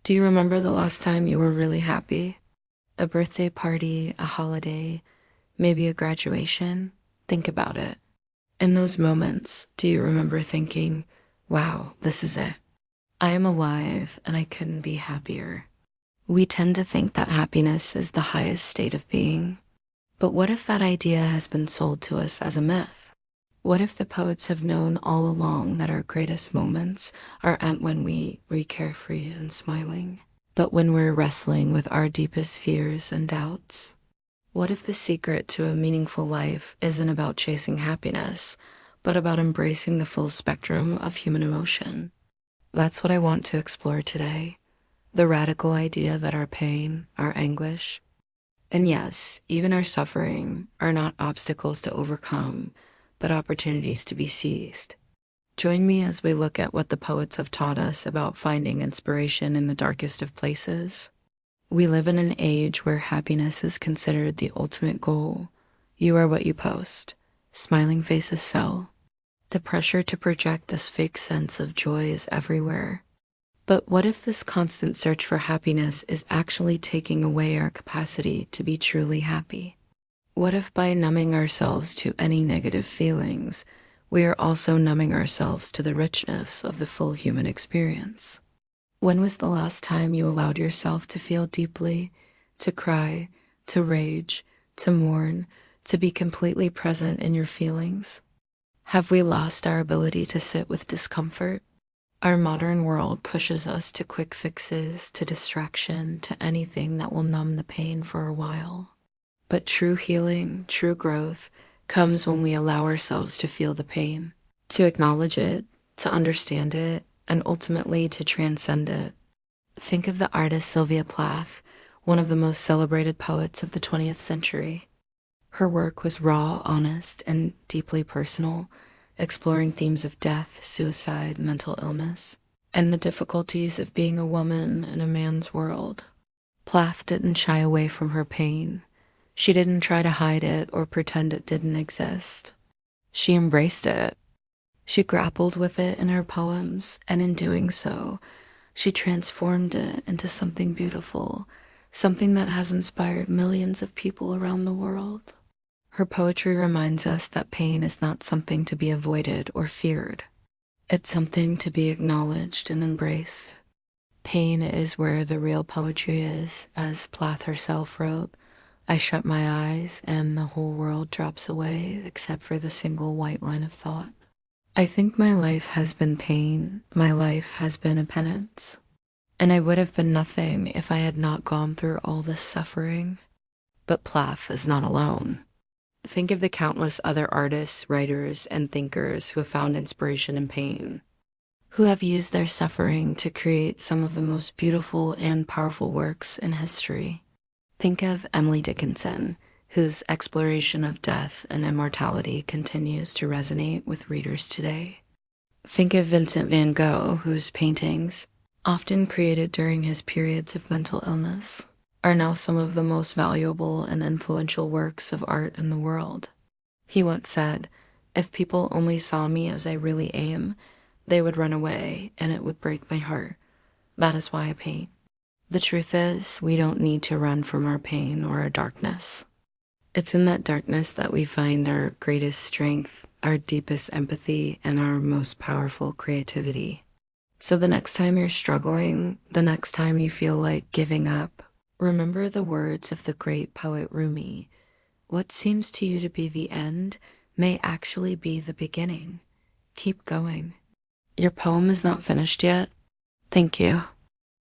Do you remember the last time you were really happy? A birthday party, a holiday, maybe a graduation? Think about it. In those moments, do you remember thinking, wow, this is it? I am alive and I couldn't be happier. We tend to think that happiness is the highest state of being. But what if that idea has been sold to us as a myth? What if the poets have known all along that our greatest moments aren't when we're carefree and smiling, but when we're wrestling with our deepest fears and doubts? What if the secret to a meaningful life isn't about chasing happiness, but about embracing the full spectrum of human emotion? That's what I want to explore today. The radical idea that our pain, our anguish, and yes, even our suffering are not obstacles to overcome, but opportunities to be seized. Join me as we look at what the poets have taught us about finding inspiration in the darkest of places. We live in an age where happiness is considered the ultimate goal. You are what you post. Smiling faces sell. The pressure to project this fake sense of joy is everywhere. But what if this constant search for happiness is actually taking away our capacity to be truly happy? What if by numbing ourselves to any negative feelings, we are also numbing ourselves to the richness of the full human experience? When was the last time you allowed yourself to feel deeply, to cry, to rage, to mourn, to be completely present in your feelings? Have we lost our ability to sit with discomfort? Our modern world pushes us to quick fixes, to distraction, to anything that will numb the pain for a while. But true healing, true growth, comes when we allow ourselves to feel the pain, to acknowledge it, to understand it, and ultimately to transcend it. Think of the artist Sylvia Plath, one of the most celebrated poets of the 20th century. Her work was raw, honest, and deeply personal, exploring themes of death, suicide, mental illness, and the difficulties of being a woman in a man's world. Plath didn't shy away from her pain. She didn't try to hide it or pretend it didn't exist. She embraced it. She grappled with it in her poems, and in doing so, she transformed it into something beautiful, something that has inspired millions of people around the world. Her poetry reminds us that pain is not something to be avoided or feared. It's something to be acknowledged and embraced. Pain is where the real poetry is, as Plath herself wrote. I shut my eyes and the whole world drops away except for the single white line of thought. I think my life has been pain, my life has been a penance, and I would have been nothing if I had not gone through all this suffering. But Plath is not alone. Think of the countless other artists, writers, and thinkers who have found inspiration in pain, who have used their suffering to create some of the most beautiful and powerful works in history. Think of Emily Dickinson, whose exploration of death and immortality continues to resonate with readers today. Think of Vincent van Gogh, whose paintings, often created during his periods of mental illness, are now some of the most valuable and influential works of art in the world. He once said, "If people only saw me as I really am, they would run away and it would break my heart. That is why I paint." The truth is, we don't need to run from our pain or our darkness. It's in that darkness that we find our greatest strength, our deepest empathy, and our most powerful creativity. So the next time you're struggling, the next time you feel like giving up, remember the words of the great poet Rumi. What seems to you to be the end may actually be the beginning. Keep going. Your poem is not finished yet. Thank you.